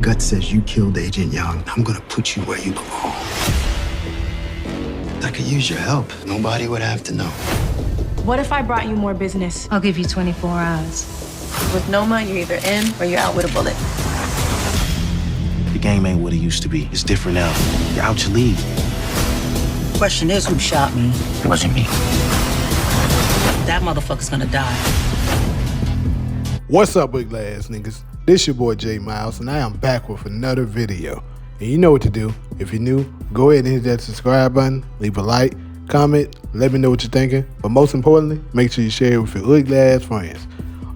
gut says you killed Agent Young, I'm gonna put you where you belong. I could use your help. Nobody would have to know. What if I brought you more business? I'll give you 24 hours. With Noma, you're either in or you're out with a bullet. The game ain't what it used to be. It's different now. You're out your league. Question is, who shot me? It wasn't me. That motherfucker's gonna die. What's up, ugly ass niggas? This your boy J Miles, and I am back with another video. And you know what to do. If you're new, go ahead and hit that subscribe button, leave a like, comment, let me know what you're thinking. But most importantly, make sure you share it with your ugly ass friends.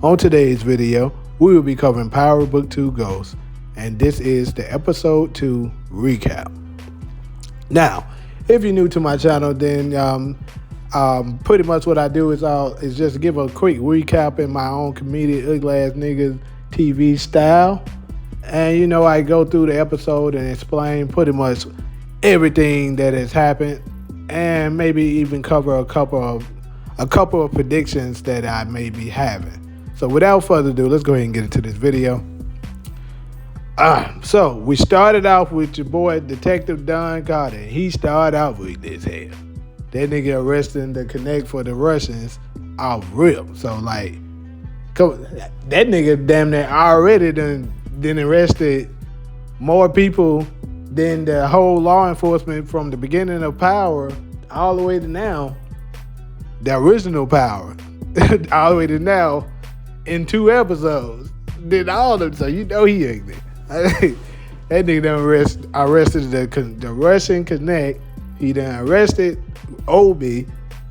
On today's video, we will be covering Power Book 2 Ghost, and this is the Episode 2 recap. Now, if you're new to my channel, then pretty much what I do is just give a quick recap in my own comedic ugly ass niggas TV style. And you know, I go through the episode and explain pretty much everything that has happened, and maybe even cover a couple of predictions that I may be having. So without further ado, let's go ahead and get into this video. So we started off with your boy Detective Don Carter. He started out with this hell. That nigga arresting the Connect for the Russians off rip. So like, that nigga damn near already done arrested more people than the whole law enforcement from the beginning of Power all the way to now. The original Power all the way to now in 2 episodes. Did all of them, so you know he ain't there. That nigga done arrested the Russian Connect. He done arrested Obi.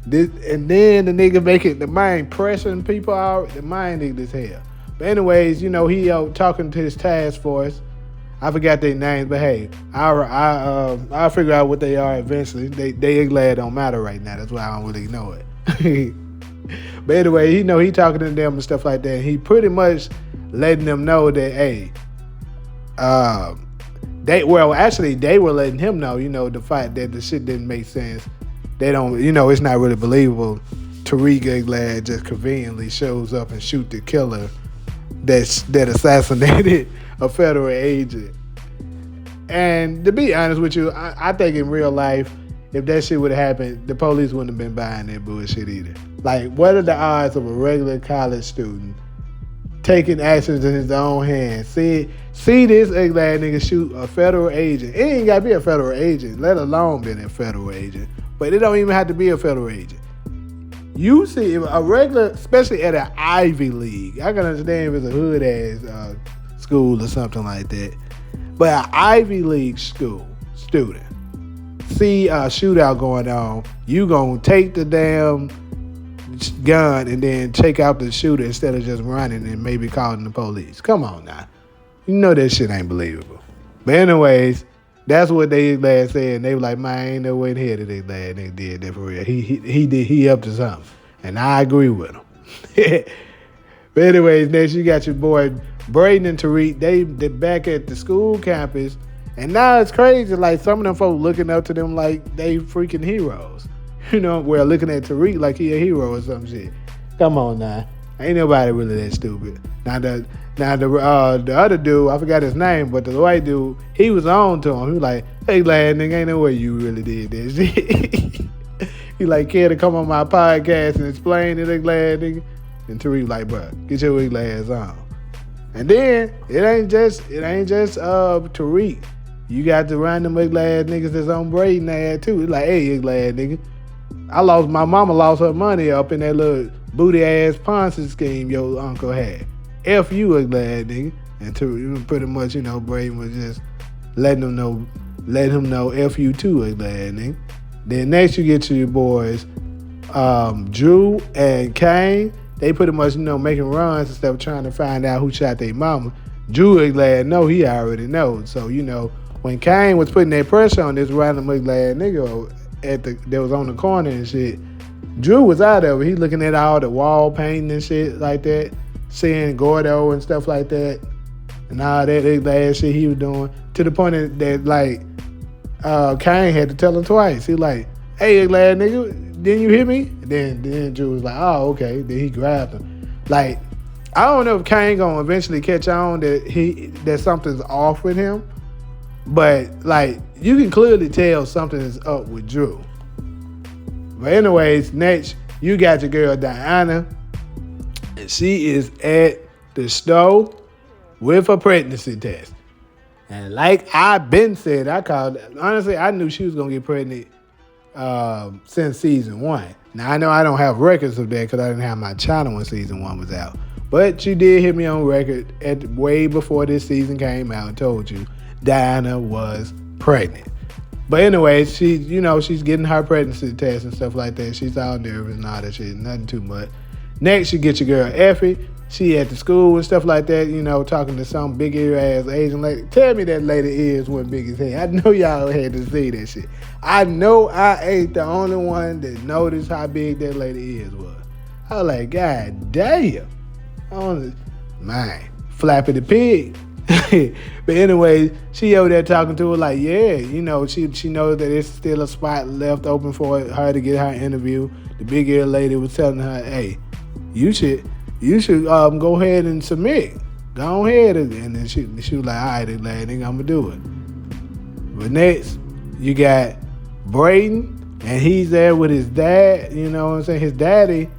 And then the nigga making the mind pressing people out. The mind nigga as hell. But anyways, you know, he talking to his task force. I forgot their names, but hey, I'll figure out what they are eventually. They glad don't matter right now. That's why I don't really know it. But anyway, you know, he talking to them and stuff like that. And he pretty much letting them know that, hey, they were letting him know, you know, the fact that the shit didn't make sense. They don't, you know, it's not really believable. Tariq Glad just conveniently shows up and shoot the killer that assassinated a federal agent. And to be honest with you, I think in real life, if that shit would have happened, the police wouldn't have been buying that bullshit either. Like, what are the odds of a regular college student taking actions in his own hands? See this ugly ass nigga shoot a federal agent. It ain't gotta be a federal agent, let alone being a federal agent. But it don't even have to be a federal agent. You see a regular, especially at an Ivy League. I can understand if it's a hood ass school or something like that. But an Ivy League school student, see a shootout going on, you gonna take the damn gun and then take out the shooter instead of just running and maybe calling the police. Come on now. You know that shit ain't believable. But anyways, that's what they last said. And they were like, man, ain't no way in here that they last nigga did that for real. He up to something. And I agree with him. But anyways, next you got your boy Braden and Tariq. They back at the school campus. And now it's crazy. Like, some of them folks looking up to them like they freaking heroes. You know, we're looking at Tariq like he a hero or some shit. Come on now. Ain't nobody really that stupid. Now the other dude, I forgot his name, but the white dude, he was on to him. He was like, hey, glad nigga, ain't no way you really did that shit. He like, care to come on my podcast and explain it, glad nigga? And Tariq like, bro, get your ugly ass on. And then it ain't just Tariq. You got to run them ugly ass niggas that's on Braden ass too. It's like, hey, ugly ass nigga, my mama lost her money up in that little booty ass Ponzi scheme your uncle had. F you, ugly ass nigga. And pretty much, you know, Braden was just letting him know F you too, ugly ass nigga. Then next you get to your boys, Drew and Kane. They pretty much, you know, making runs and stuff, trying to find out who shot their mama. Drew ugly ass know, he already knows. So, you know, when Kane was putting that pressure on this random ugly ass nigga that was on the corner and shit, Drew was out of it. He looking at all the wall painting and shit like that, seeing Gordo and stuff like that, and all that ugly ass shit he was doing, to the point that like Kane had to tell him twice. He like, hey, ugly ass nigga, didn't you hear me? Then Drew was like, oh, okay. Then he grabbed him. Like, I don't know if Kane gonna eventually catch on that something's off with him, but like you can clearly tell something is up with Drew. But anyways, next you got your girl Diana, and she is at the store with a pregnancy test. And like I've been said, honestly, I knew she was gonna get pregnant since season 1. Now I know I don't have records of that because I didn't have my channel when season 1 was out. But you did hit me on record way before this season came out and told you Diana was pregnant. But anyways, she's getting her pregnancy test and stuff like that. She's all nervous and all that shit, nothing too much. Next, you get your girl Effie. She at the school and stuff like that, talking to some big ear ass Asian lady. Tell me that lady ears weren't big as hell. I know y'all had to see that shit. I know I ain't the only one that noticed how big that lady ears was. I was like, God damn. Man, Flappy the Pig. But anyway, she over there talking to her like, yeah, she knows that there's still a spot left open for her to get her interview. The big ear lady was telling her, hey, you should go ahead and submit. Go ahead. And then she was like, all right, lady, I'm gonna do it. But next, you got Braden, and he's there with his dad. You know what I'm saying? His daddy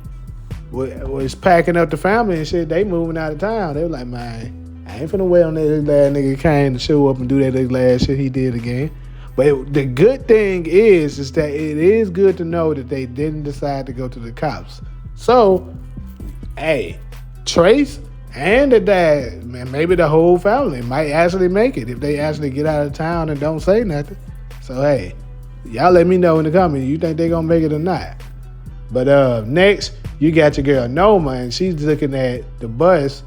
was packing up the family and shit. They moving out of town. They were like, man, I ain't finna wait on that last nigga Kane to show up and do that last shit he did again. But the good thing is that it is good to know that they didn't decide to go to the cops. So, hey, Trace and the dad, man, maybe the whole family might actually make it if they actually get out of town and don't say nothing. So, hey, y'all let me know in the comments. You think they gonna make it or not? But next, you got your girl Noma, and she's looking at the bus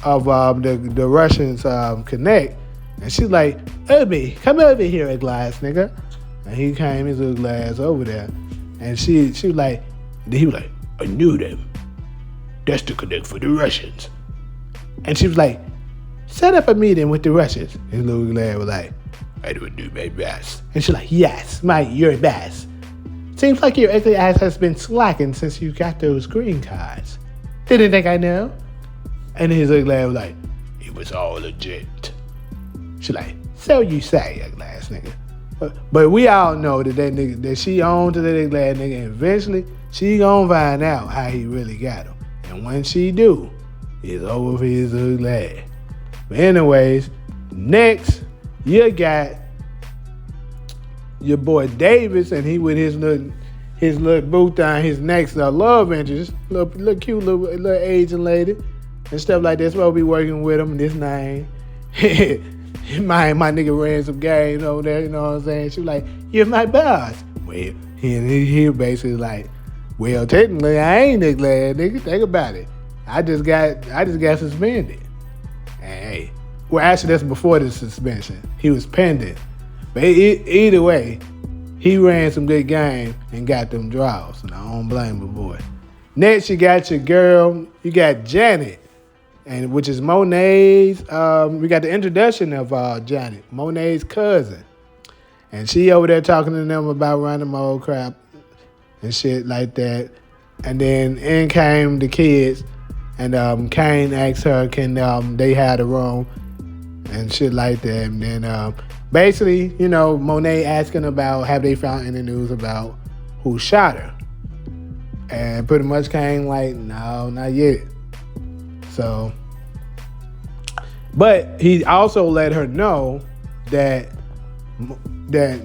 of the Russians Connect, and she's like, Obi, come over here, a glass nigga. And he came his little glass over there, and she was like, he was like, I knew them. That's the Connect for the Russians. And she was like, set up a meeting with the Russians. His little glass was like, I will do my best. And she's like, yes, your best. Seems like your ugly ass has been slacking since you got those green cards. Didn't think I know? And his ugly ass was like, it was all legit. She like, so you say, ugly ass nigga. But we all know that she owned to that ugly ass nigga, and eventually she gonna find out how he really got him. And when she do, it's over for his ugly ass. But anyways, next you got your boy Davis, and he with his little booth on his next love interest, little cute little Asian lady and stuff like that. Supposed to be working with him. This name, my nigga ran some games over there. You know what I'm saying? She was like, "You're my boss." Well, he basically like, well, technically I ain't that glad, nigga. Think about it. I just got suspended. And hey, well, actually that's before the suspension. He was pending. But either way, he ran some good game and got them draws. And I don't blame the boy. Next, you got your girl. You got Janet, and which is Monet's. We got the introduction of Janet, Monet's cousin, and she over there talking to them about random old crap and shit like that. And then in came the kids, and Kane asked her, can they have the room and shit like that. And then basically, Monet asking about, have they found any news about who shot her? And pretty much Kane like, no, not yet. So, but he also let her know that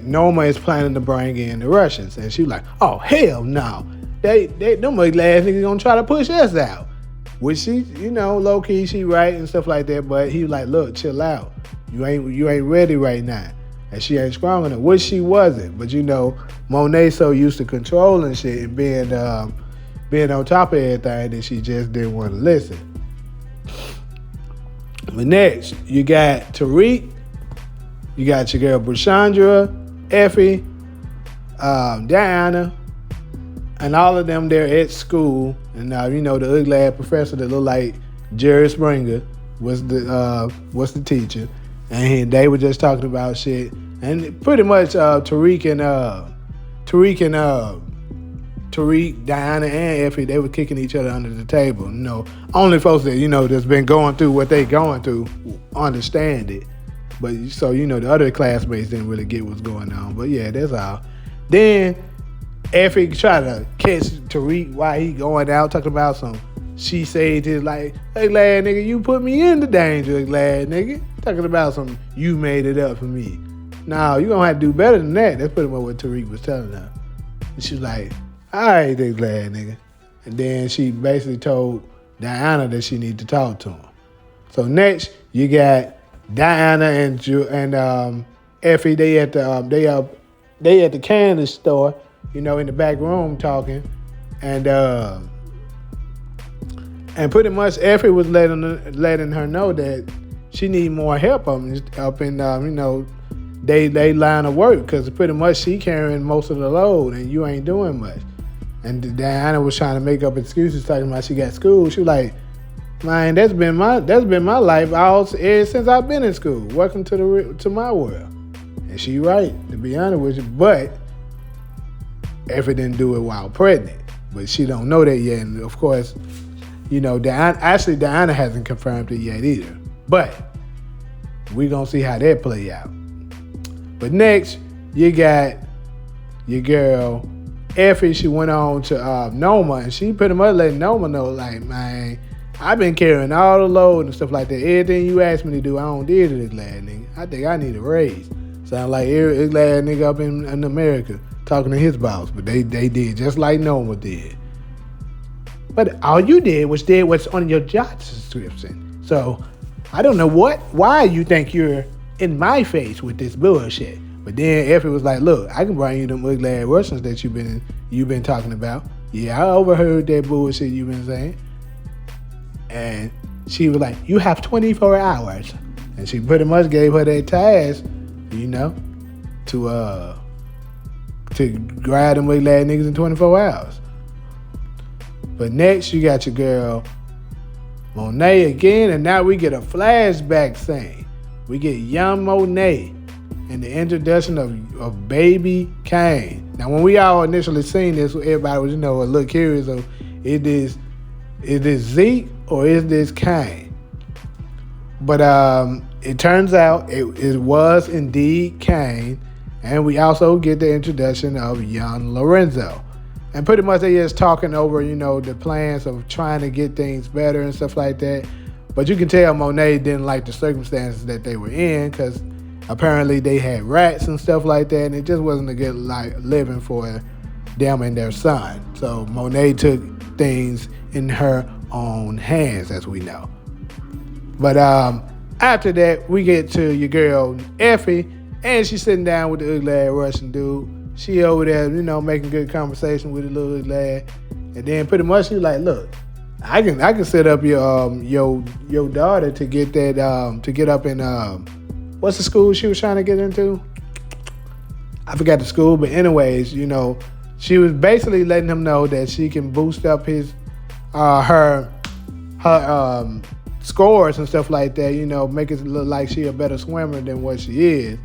Noma is planning to bring in the Russians. And she was like, oh, hell no. Them ugly ass niggas gonna try to push us out. Which she, low key, she right and stuff like that. But he was like, look, chill out. You ain't ready right now. And she ain't strong enough. Which she wasn't. But Monet so used to controlling shit and being on top of everything that she just didn't want to listen. But next, you got Tariq. You got your girl Brashandra, Effie, Diana, and all of them there at school. And the ugly ass professor that looked like Jerry Springer was the teacher. And they were just talking about shit. And pretty much Tariq and Tariq, Diana, and Effie, they were kicking each other under the table. You know, only folks that, you know, that's been going through what they going through understand it. But so, you know, the other classmates didn't really get what's going on. But yeah, that's all. Then Effie tried to catch Tariq while he going out talking about some. She said to like, hey, lad, nigga, you put me in the danger, lad, nigga. Talking about some, you made it up for me. No, you gonna have to do better than that. That's pretty much what Tariq was telling her. And she was like, all right, this lad, nigga. And then she basically told Diana that she needed to talk to him. So next, you got Diana and Effie. They at the candy store, you know, in the back room talking, and pretty much Effie was letting her know that she need more help up in you know, they line of work, because pretty much she carrying most of the load and you ain't doing much. And Diana was trying to make up excuses, talking about she got school. She was like, man, that's been my life ever since I've been in school. Welcome to my world. And she right, to be honest with you. But Effie didn't do it while pregnant. But she don't know that yet. And of course, you know, Diana hasn't confirmed it yet either. But we gonna see how that play out. But next, you got your girl Effie. She went on to Noma, and she pretty much let Noma know, like, man, I've been carrying all the load and stuff like that. Everything you asked me to do, I don't did it, lad nigga. I think I need a raise. Sound like every lad nigga up in America talking to his boss, but they did just like Noma did. But all you did was what's on your job description. So I don't know why you think you're in my face with this bullshit. But then Effie was like, look, I can bring you them ugly ass Russians that you've been talking about. Yeah, I overheard that bullshit you've been saying. And she was like, you have 24 hours. And she pretty much gave her that task, you know, to grab them ugly ass niggas in 24 hours. But next, you got your girl Monet again, and now we get a flashback scene. We get young Monet and the introduction of baby Kane. Now, when we all initially seen this, everybody was, you know, a little curious of, is this Zeke or is this Kane? But it turns out it was indeed Kane, and we also get the introduction of young Lorenzo. And pretty much they just talking over, you know, the plans of trying to get things better and stuff like that. But you can tell Monet didn't like the circumstances that they were in, because apparently they had rats and stuff like that, and it just wasn't a good living for them and their son. So Monet took things in her own hands, as we know. But after that, we get to your girl Effie, and she's sitting down with the ugly ass Russian dude. She over there, you know, making good conversation with the little lad, and then pretty much she like, look, I can set up your daughter to get that to get up in what's the school she was trying to get into? I forgot the school, but anyways, you know, she was basically letting him know that she can boost up his her scores and stuff like that. You know, make it look like she a better swimmer than what she is.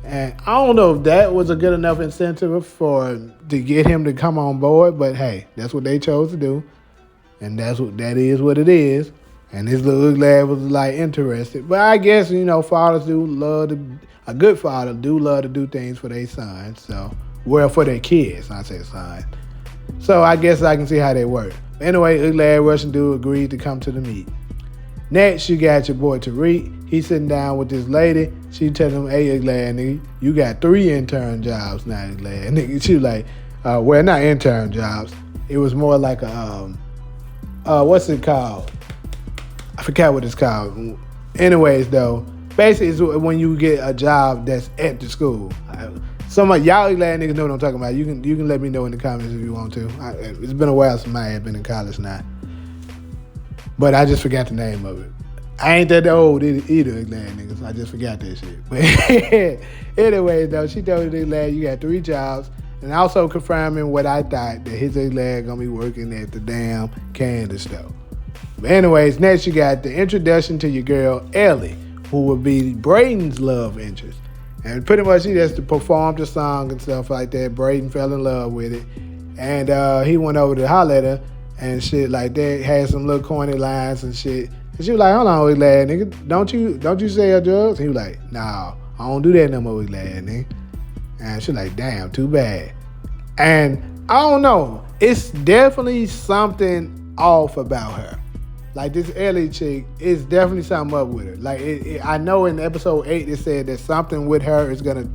And I don't know if that was a good enough incentive to get him to come on board, but hey, that's what they chose to do. And that is what it is. And this little lad was like interested. But I guess, you know, fathers do love a good father do love to do things for their sons. So, well, for their kids, I say son. So I guess I can see how they work. Anyway, ugly ass Russian dude agreed to come to the meet. Next, you got your boy Tariq. He's sitting down with this lady. She telling him, hey, ugly ass nigga, you got 3 intern jobs now, ugly ass nigga. She was like, well, not intern jobs. It was more like a, what's it called? I forgot what it's called. Anyways, though, basically it's when you get a job that's at the school. Some of y'all glad niggas know what I'm talking about. You can let me know in the comments if you want to. It's been a while since I had been in college now. But I just forgot the name of it. I ain't that old either, glad niggas. I just forgot that shit. But anyways, though, she told me lad you got 3 jobs, and also confirming what I thought, that his lad gonna be working at the damn candy store. But anyways, next you got the introduction to your girl Ellie, who will be Braden's love interest. And pretty much she just performed the song and stuff like that. Braden fell in love with it. And he went over to holler at her and shit like that, had some little corny lines and shit. And she was like, hold on, weak lad, nigga. Don't you sell drugs? He was like, nah, I don't do that no more, weak lad, nigga. And she was like, damn, too bad. And I don't know. It's definitely something off about her. Like this Ellie chick, it's definitely something up with her. Like I know in episode 8 it said that something with her is gonna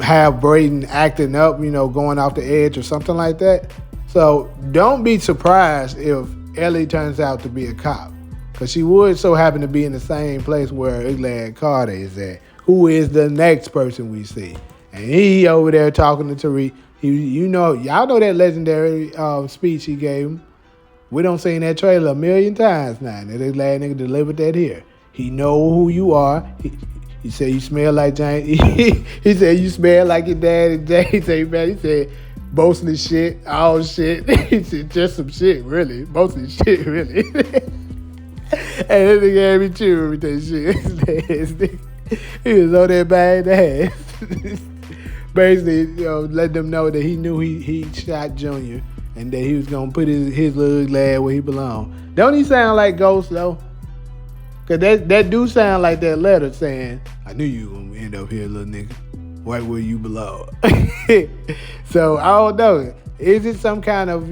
have Brayden acting up, going off the edge or something like that. So don't be surprised if Ellie turns out to be a cop, because she would so happen to be in the same place where Ugly Carter is at, who is the next person we see. And he over there talking to Tariq. Y'all know that legendary speech he gave him. We done seen that trailer a million times now. And this lad nigga delivered that here. He know who you are. He said you smell like James. He said you smell like your dad and James. He said mostly shit, all shit. He said just some shit, really. Mostly shit, really. And then nigga had me chewing with that shit. He was on that bad ass. Basically, let them know that he knew he shot Junior and that he was gonna put his little lad where he belonged. Don't he sound like Ghost though? Cause that do sound like that letter saying, I knew you were gonna end up here, little nigga. Right where you belong. So I don't know. Is it some kind of,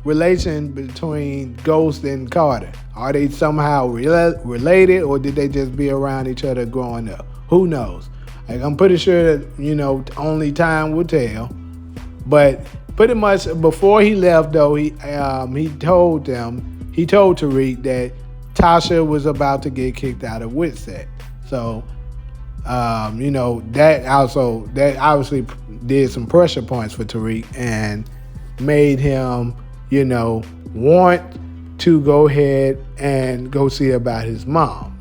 relation between Ghost and Carter? Are they somehow related, or did they just be around each other growing up? Who knows? Like, I'm pretty sure that, only time will tell. But pretty much before he left, though, he told Tariq that Tasha was about to get kicked out of Witset. So, that obviously did some pressure points for Tariq and made him, want to go ahead and go see about his mom.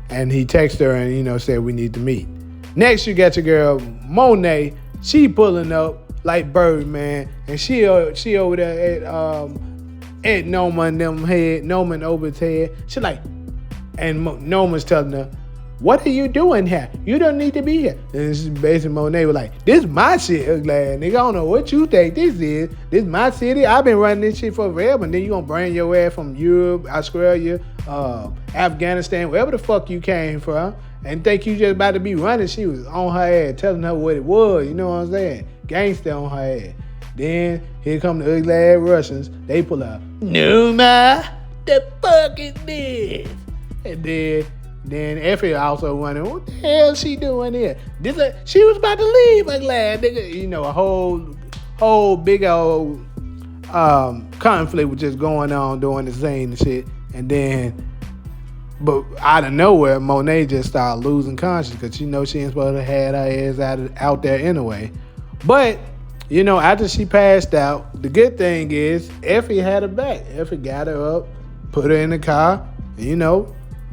And he texted her and, said, we need to meet. Next, you got your girl, Monet. She pulling up like Birdman. And she over there at Norman over his head. She like, and Norman's telling her, what are you doing here? You don't need to be here. And basically Monet was like, this is my shit, ugly ass nigga. I don't know what you think this is. This is my city. I've been running this shit for forever. And then you gonna bring your ass from Europe, Australia, Afghanistan, wherever the fuck you came from, and think you just about to be running. She was on her ass, telling her what it was. You know what I'm saying? Gangster on her ass. Then here come the ugly ass Russians. They pull out, Numa, the fuck is this? And then Effie also wondering, what the hell she doing here? She was about to leave, ugly ass nigga. A whole big old conflict was just going on during the scene and shit. And then, but out of nowhere, Monet just started losing conscience because she ain't supposed to have her ass out there anyway. But, after she passed out, the good thing is Effie had her back. Effie got her up, put her in the car,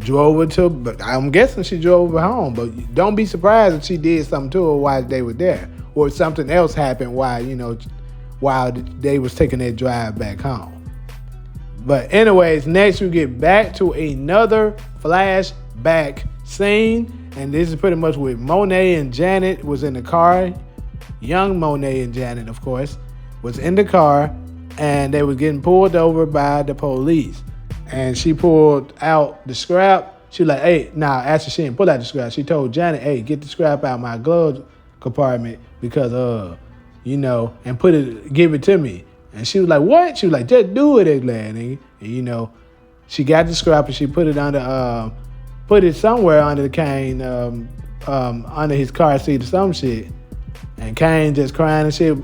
drove her to, but I'm guessing she drove her home. But don't be surprised if she did something to her while they were there, or something else happened while they was taking their drive back home. But anyways, next we get back to another flashback scene, and this is pretty much with Monet and Janet was in the car. Young Monet and Janet, of course, was in the car, and they was getting pulled over by the police. And she pulled out the scrap. She was like, hey, actually she didn't pull out the scrap. She told Janet, hey, get the scrap out of my glove compartment because, and give it to me. And she was like, what? She was like, just do it, nigga. And, she got the scrap and she put it somewhere under the Kane, under his car seat or some shit. And Kane just crying and shit.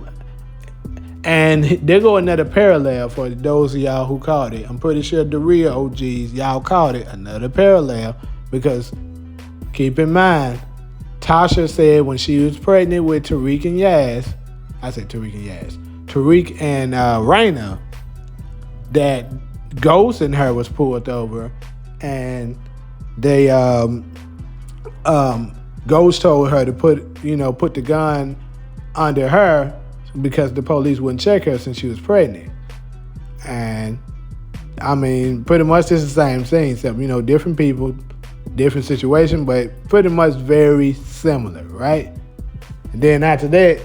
And there go another parallel for those of y'all who caught it. I'm pretty sure the real OGs, y'all caught it. Another parallel, because keep in mind, Tasha said when she was pregnant with Tariq and Yaz, Tariq and Raina, that Ghost and her was pulled over, and they Ghost told her to put the gun under her because the police wouldn't check her since she was pregnant. And I mean, pretty much it's the same thing, except, different people, different situation, but pretty much very similar, right? And then after that,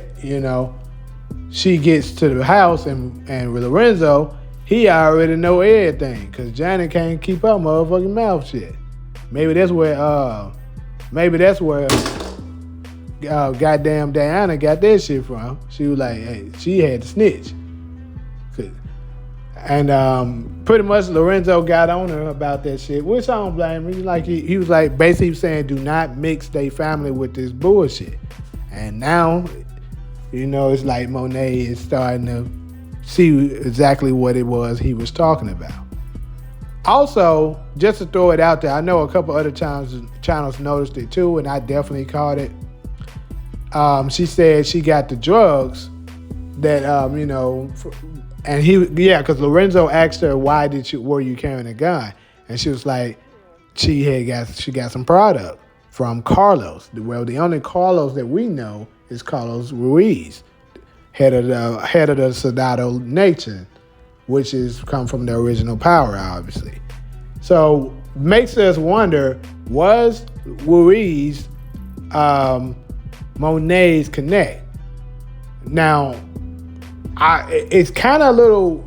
she gets to the house and with Lorenzo, he already know everything because Johnny can't keep her motherfucking mouth shut. Maybe that's where goddamn Diana got that shit from. She was like, hey, she had to snitch. And pretty much Lorenzo got on her about that shit, which I don't blame him. He was like basically saying, do not mix their family with this bullshit. And now, it's like Monet is starting to see exactly what it was he was talking about. Also, just to throw it out there, I know a couple other channels noticed it too, and I definitely caught it. She said she got the drugs that, and because Lorenzo asked her, why were you carrying a gun? And she was like, she got some product from Carlos. Well, the only Carlos that we know is Carlos Ruiz, head of the Soldado Nation, which is come from the original Power, obviously. So makes us wonder, was Ruiz Monet's connect? Now, it's kind of a little,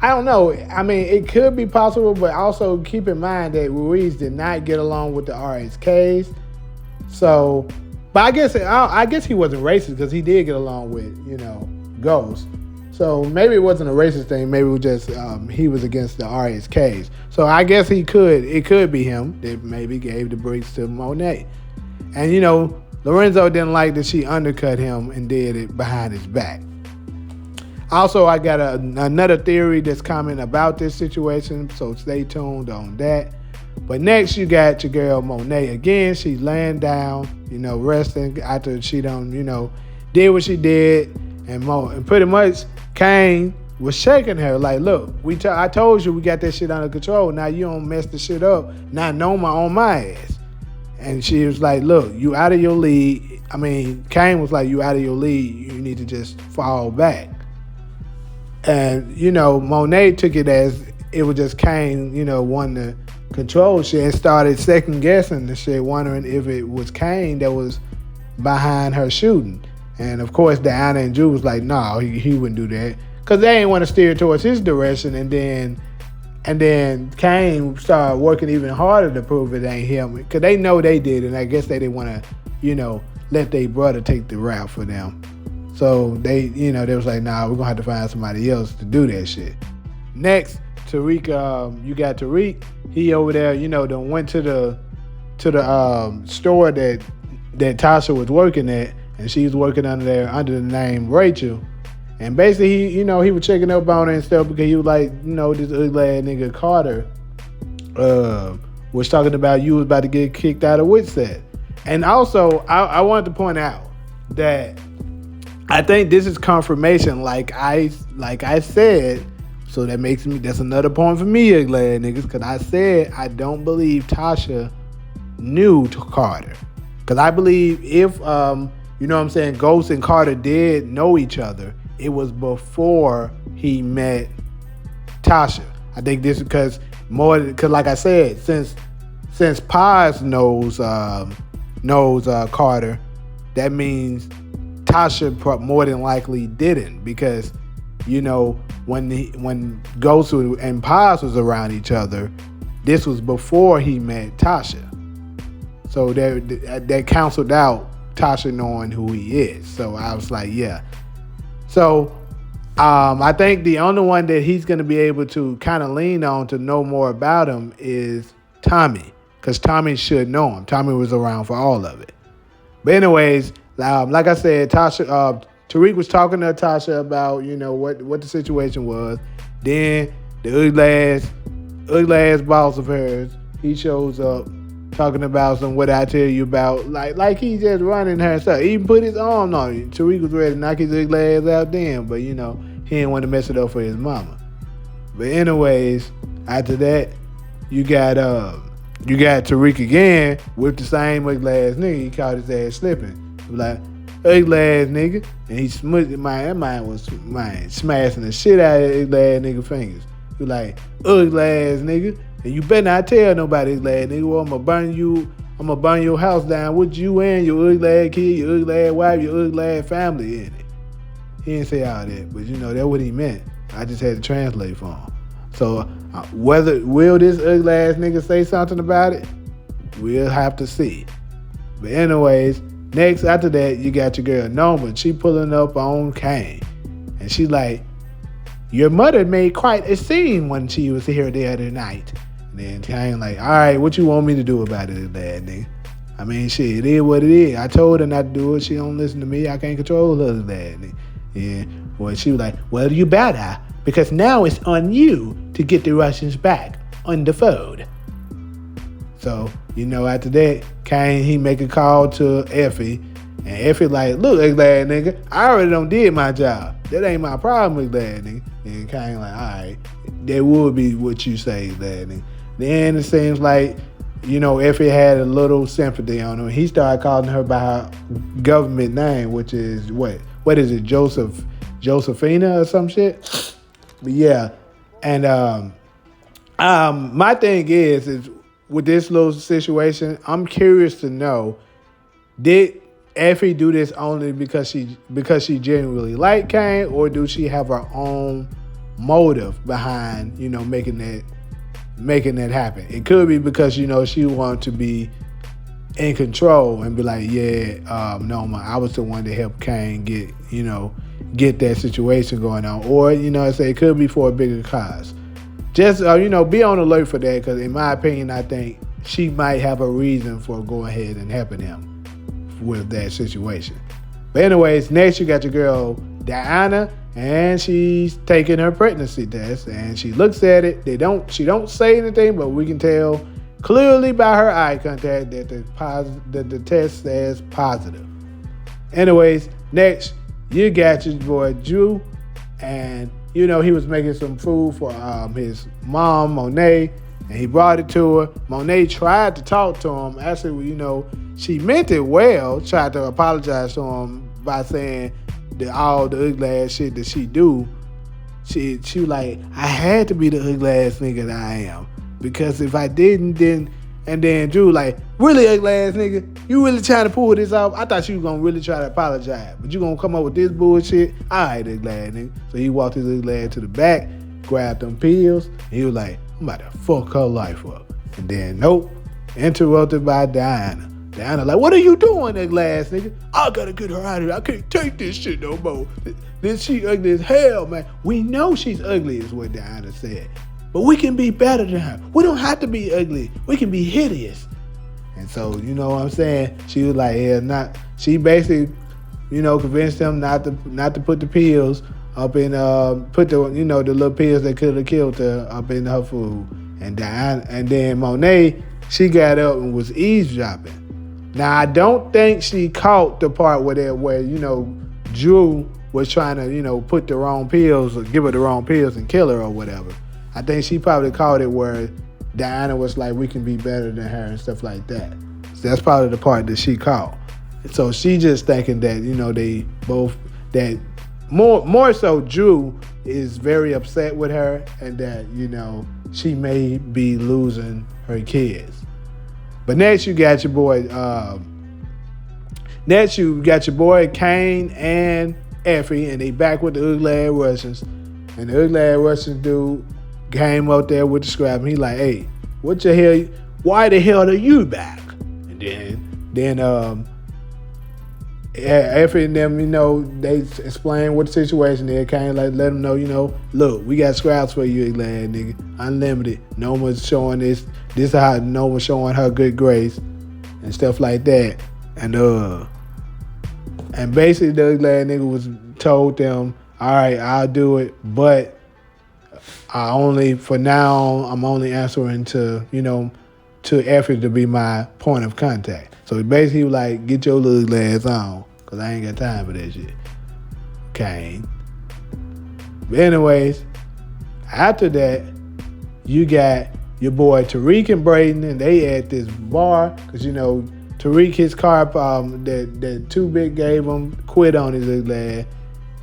I don't know. I mean, it could be possible, but also keep in mind that Ruiz did not get along with the RSKs. So, but I guess he wasn't racist because he did get along with, Ghost. So maybe it wasn't a racist thing. Maybe it was just he was against the RSKs. So I guess it could be him that maybe gave the bricks to Monet. And Lorenzo didn't like that she undercut him and did it behind his back. Also, I got another theory that's coming about this situation, so stay tuned on that. But next, you got your girl Monet again. She's laying down, resting after she did what she did, and pretty much Kane was shaking her like, look, I told you we got that shit under control. Now you don't mess the shit up. Now Noma on my ass. And she was like, look, you out of your league. I mean, Kane was like, you out of your league. You need to just fall back. And, Monet took it as it was just Kane, wanting to control shit and started second guessing the shit, wondering if it was Kane that was behind her shooting. And of course, Diana and Drew was like, no, he wouldn't do that. Because they ain't want to steer towards his direction. And then Kane started working even harder to prove it ain't him. Because they know they did, and I guess they didn't want to, let their brother take the route for them. So they was like, nah, we're going to have to find somebody else to do that shit. Next, Tariq, you got Tariq. He over there, done went to the store that Tasha was working at, and she was working under the name Rachel. And basically, he was checking up on her and stuff because he was like, this ugly ass nigga Carter was talking about you was about to get kicked out of Witset. And also, I wanted to point out that I think this is confirmation, like I said. So that's another point for me, ugly ass niggas, because I said I don't believe Tasha knew Carter. Because I believe if, Ghost and Carter did know each other, it was before he met Tasha. I think this is because like I said, since Paz knows Carter, that means Tasha more than likely didn't, because when Ghost and Paz was around each other, this was before he met Tasha. So that canceled out Tasha knowing who he is. So I was like, yeah. So I think the only one that he's going to be able to kind of lean on to know more about him is Tommy, because Tommy should know him. Tommy was around for all of it. But anyways, like I said, Tariq was talking to Tasha about, what the situation was. Then the ugly ass boss of hers, he shows up talking about some what I tell you about, like he just running her stuff. He even put his arm on you. Tariq was ready to knock his ugly ass out then, but he didn't want to mess it up for his mama. But anyways, after that, you got Tariq again with the same ugly ass nigga. He caught his ass slipping. He was like, ugly ass nigga. And he smushed that man was smashing the shit out of his ugly ass nigga fingers. He was like, ugly ass nigga. And you better not tell nobody, ugly ass nigga, or I'm gonna I'm gonna burn your house down with you and your ugly ass kid, your ugly ass wife, your ugly ass family in it. He didn't say all that, but that's what he meant. I just had to translate for him. So will this ugly ass nigga say something about it? We'll have to see. But anyways, next after that, you got your girl Noma. She pulling up on Kane. And she like, your mother made quite a scene when she was here the other night. And then Kane like, all right, what you want me to do about it, bad nigga? I mean, shit, it is what it is. I told her not to do it. She don't listen to me. I can't control her, bad nigga. Yeah. Well, she was like, well, you better, because now it's on you to get the Russians back on the phone. So, after that, Kane, he make a call to Effie. And Effie like, look, ugly ass nigga, I already done did my job. That ain't my problem, ugly ass nigga. And Kane like, all right, that would be what you say, ugly ass nigga. Then it seems like, Effie had a little sympathy on him. He started calling her by her government name, which is, what is it, Josephina or some shit? But yeah, and my thing is with this little situation, I'm curious to know, did Effie do this only because she genuinely liked Kane, or do she have her own motive behind making that happen? It could be because she wanted to be in control and be like, yeah, Noma, I was the one that helped Kane get that situation going on, or it could be for a bigger cause. Just be on alert for that, because in my opinion, I think she might have a reason for going ahead and helping him with that situation. But anyways, next you got your girl Diana, and she's taking her pregnancy test, and she looks at it. She don't say anything, but we can tell clearly by her eye contact that the test says positive. Anyways, next you got your boy Drew, and he was making some food for his mom, Monet, and he brought it to her. Monet tried to talk to him. Actually, she meant it well, tried to apologize to him by saying that all the ugly ass shit that she do. She was like, I had to be the ugly ass nigga that I am, because if I didn't, then Drew like, really ugly ass nigga, you really trying to pull this off? I thought you was gonna really try to apologize, but you gonna come up with this bullshit? All right, ugly ass nigga. So he walked his ugly ass to the back, grabbed them pills, and he was like, I'm about to fuck her life up. And then nope, interrupted by Diana. Diana like, what are you doing, ugly ass nigga? I gotta get her out of here. I can't take this shit no more. This she ugly as hell, man. We know she's ugly, is what Diana said. But we can be better than her. We don't have to be ugly. We can be hideous. And so, you know what I'm saying? She was like, she basically, convinced him not to put the pills up in, put the little pills that could have killed her up in her food. And then Monet, she got up and was eavesdropping. Now, I don't think she caught the part where Drew was trying to, put the wrong pills or give her the wrong pills and kill her or whatever. I think she probably caught it where Diana was like, we can be better than her and stuff like that. So that's probably the part that she caught. So she just thinking that, they both, that more so Drew is very upset with her, and that, she may be losing her kids. But next you got your boy, Kane and Effie, and they back with the ugly ass Russians. And the ugly ass Russian dude came up there with the scrap, and he like, hey, what the hell? Why the hell are you back? And then Effie and them, they explain what the situation is. Kane like let them know, look, we got scraps for you, ugly ass nigga, unlimited. Noma's showing this. This is how Noma's showing her good grace and stuff like that. And basically the ugly ass nigga was told them, all right, I'll do it, but for now, I'm only answering to Effie to be my point of contact. So basically he was like, get your little ass on, because I ain't got time for that shit. Kane. But anyways, after that, you got your boy Tariq and Braden, and they at this bar, because Tariq, his car that Too Big gave him, quit on his little ass.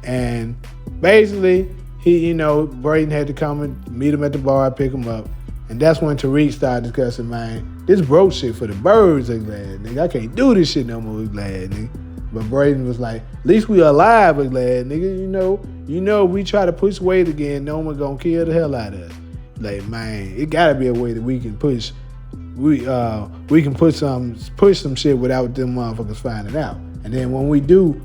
And basically, he, Braden had to come and meet him at the bar, pick him up. And that's when Tariq started discussing, man, this broke shit for the birds, ugly ass nigga. I can't do this shit no more, ugly ass nigga. But Braden was like, at least we alive, ugly ass nigga. You know, we try to push weight again, Noma gonna kill the hell out of us. Like, man, it gotta be a way that we can push. We can push some shit without them motherfuckers finding out. And then when we do,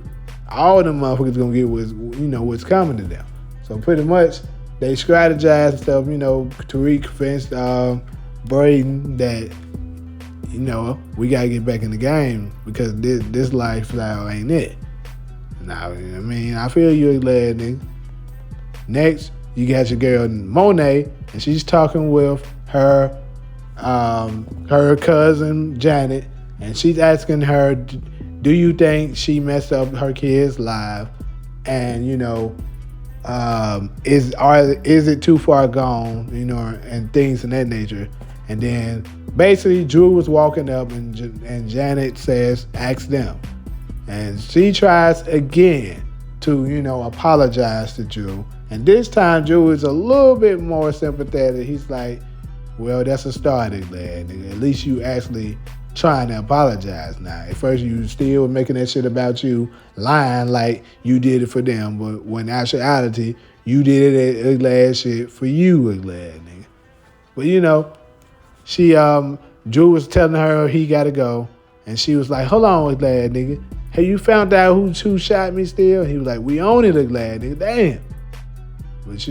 all them motherfuckers gonna get what's coming to them. So pretty much they strategized and stuff. Tariq convinced Braden that we gotta get back in the game because this lifestyle ain't it. Now, I feel you, glad nigga. Next, you got your girl Monet, and she's talking with her cousin Janet, and she's asking her, do you think she messed up her kids' life? And is it too far gone? And things of that nature. And then basically Drew was walking up, and Janet says, ask them. And she tries again to apologize to Drew. And this time Drew is a little bit more sympathetic. He's like, well, that's a start, lad. At least you actually trying to apologize now. At first you still making that shit about you, lying like you did it for them, but when actuality, you did it glad shit for you, glad nigga. But she Drew was telling her he gotta go, and she was like, hold on, glad nigga. Hey, you found out who shot me still? He was like, we own it, glad nigga. Damn. But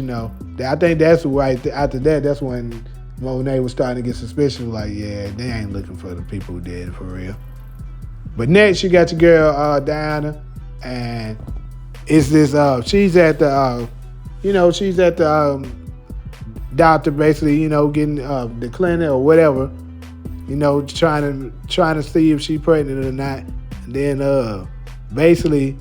I think that's right after that, that's when Monet was starting to get suspicious, like, yeah, they ain't looking for the people who did it for real. But next, you got your girl, Diana, and it's this, she's at the doctor, basically, getting the clinic or whatever, trying to see if she's pregnant or not. And then, basically,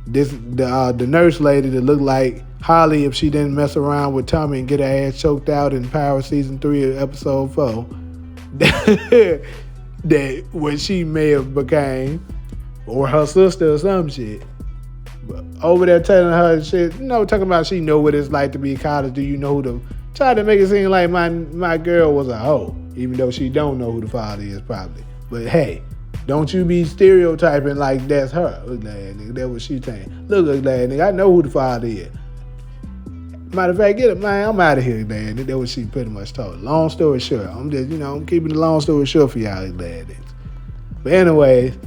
the nurse lady that looked like Holly if she didn't mess around with Tommy and get her ass choked out in Power Season 3 Episode 4. That what she may have became, or her sister or some shit. But over there telling her shit, talking about she know what it's like to be in college. Do you know who the... Try to make it seem like my girl was a hoe, even though she don't know who the father is probably. But hey, don't you be stereotyping like that's her. Look, lad, nigga, that's what she saying. Look, lad, nigga, I know who the father is. Matter of fact, get it, man. I'm out of here, man. That's what she pretty much told. Long story short, I'm just, I'm keeping the long story short for y'all, glad. But anyways,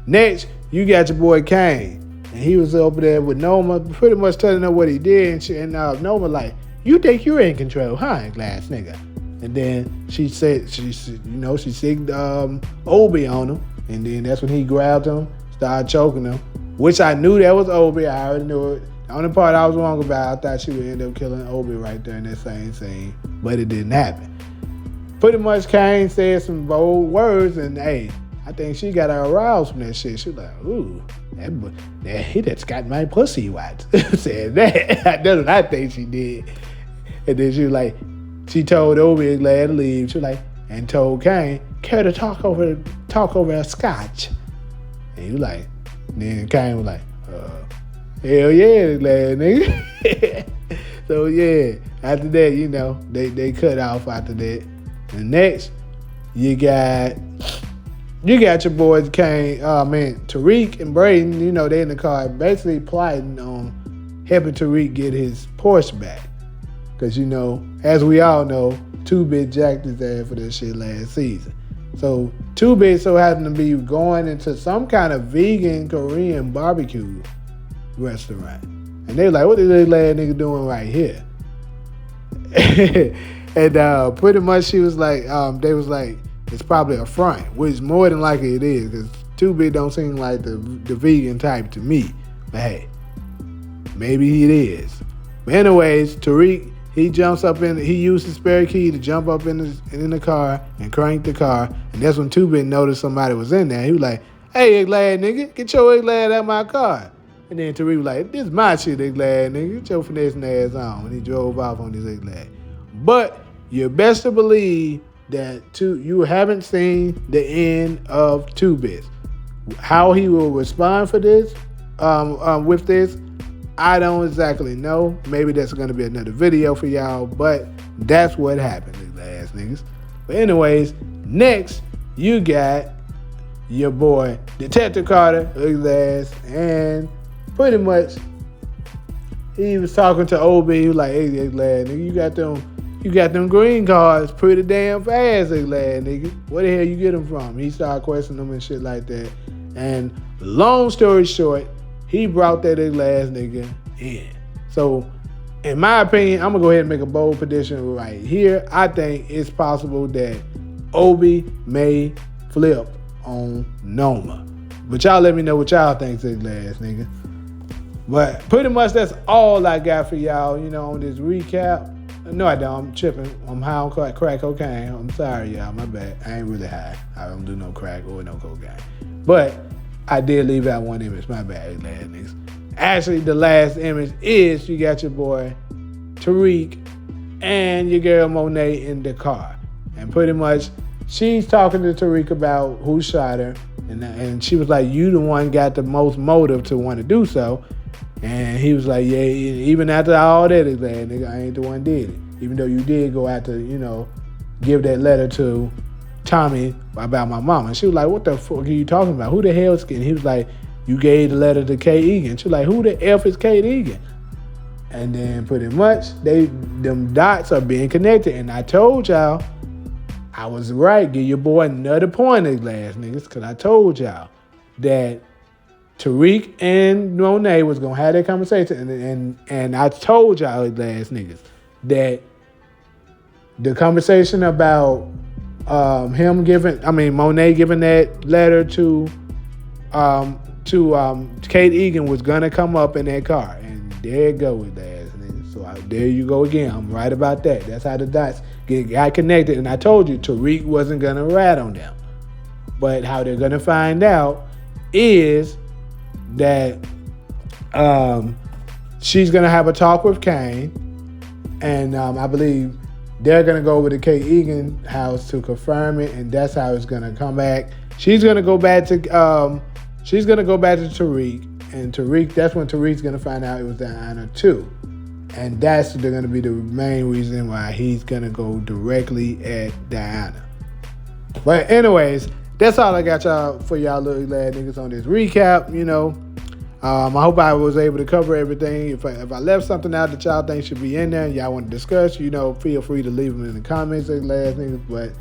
next you got your boy Kane, and he was over there with Noma, pretty much telling her what he did, and Noma like, you think you're in control, huh, glass nigga? And then she said, she sigged Obi on him, and then that's when he grabbed him, started choking him, which I knew that was Obi. I already knew it. The only part I was wrong about, I thought she would end up killing Obi right there in that same scene, but it didn't happen. Pretty much Kane said some bold words, and hey, I think she got aroused from that shit. She was like, ooh, he just got my pussy wet. Said that. That's what I think she did. And then she was like, she told Obi glad to leave. She was like, and told Kane, care to talk over a scotch. And he was like, and then Kane was like, hell yeah, glad nigga. So yeah, after that, they cut off after that. And next, you got your boys Tariq and Braden, they in the car basically plotting on helping Tariq get his Porsche back. Because, as we all know, 2-Bit jacked his ass for this shit last season. So 2-Bit so happened to be going into some kind of vegan Korean barbecue restaurant. And they like, what is this lad nigga doing right here? And pretty much she was like, they was like, it's probably a front, which more than likely it is, because 2-Bit don't seem like the vegan type to me. But hey, maybe it is. But anyways, Tariq, he jumps up he used his spare key to jump up in the car and crank the car. And that's when 2-Bit noticed somebody was in there. He was like, hey, glad nigga, get your glad out of my car. And then Tariq was like, this is my shit, glad nigga, get your finessing ass on. And he drove off on his glad. But you best to believe that you haven't seen the end of 2-Bit. How he will respond for this, with this, I don't exactly know. Maybe that's going to be another video for y'all, but that's what happened, these ass niggas. But anyways, next you got your boy Detective Carter, ugly ass, and pretty much he was talking to OB. He was like, "Hey, ugly ass nigga, you got them green cards pretty damn fast, ugly ass nigga. Where the hell you get them from?" He started questioning them and shit like that. And long story short, he brought that ugly ass nigga in. So, in my opinion, I'm gonna go ahead and make a bold prediction right here. I think it's possible that Obi may flip on Noma. But y'all let me know what y'all think, ugly ass nigga. But pretty much that's all I got for y'all, on this recap. No, I don't. I'm tripping. I'm high on crack cocaine. I'm sorry, y'all. My bad. I ain't really high. I don't do no crack or no cocaine. But I did leave out one image. My bad, ugly ass niggas. Actually, the last image is you got your boy Tariq and your girl Monet in the car. And pretty much she's talking to Tariq about who shot her. And she was like, you the one got the most motive to want to do so. And he was like, yeah, even after all that, nigga, I ain't the one did it. Even though you did go out to, give that letter to Tommy about my mama. And she was like, what the fuck are you talking about? Who the hell is Kate? He was like, you gave the letter to Kate Egan. She was like, who the F is Kate Egan? And then pretty much, them dots are being connected. And I told y'all, I was right. Give your boy another point, last niggas, because I told y'all that Tariq and Monet was gonna have that conversation, and I told y'all last niggas that the conversation about Monet giving that letter to Kate Egan was gonna come up in that car, and there it goes, last niggas. So there you go again. I'm right about that. That's how the dots got connected, and I told you Tariq wasn't gonna rat on them, but how they're gonna find out is that she's gonna have a talk with Kane, and I believe they're gonna go over to Kate Egan house to confirm it, and that's how it's gonna come back. She's gonna go back to Tariq, and that's when Tariq's gonna find out it was Diana too, and that's gonna be the main reason why he's gonna go directly at Diana. But anyways, that's all I got y'all for y'all little lad niggas on this recap, I hope I was able to cover everything. If I left something out that y'all think should be in there and y'all want to discuss, feel free to leave them in the comments, last niggas. But,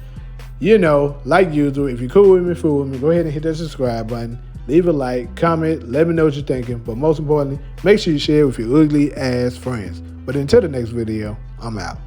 like usual, if you're cool with me, fool with me, go ahead and hit that subscribe button. Leave a like, comment, let me know what you're thinking. But most importantly, make sure you share with your ugly ass friends. But until the next video, I'm out.